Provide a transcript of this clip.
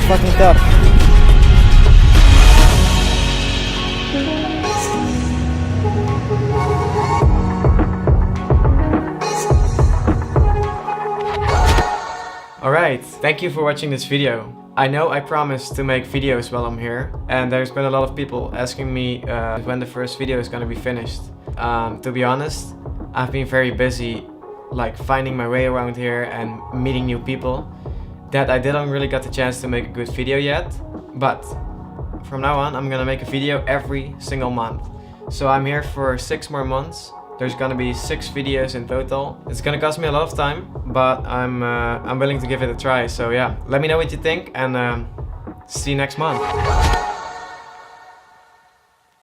fucking tough. Alright, thank you for watching this video. I know I promised to make videos while I'm here, and there's been a lot of people asking me when the first video is gonna be finished. To be honest, I've been very busy like finding my way around here and meeting new people that I didn't really get the chance to make a good video yet. But from now on, I'm gonna make a video every single month. So I'm here for 6 more months. There's gonna be 6 videos in total. It's gonna cost me a lot of time, but I'm willing to give it a try. So yeah, let me know what you think, and see you next month.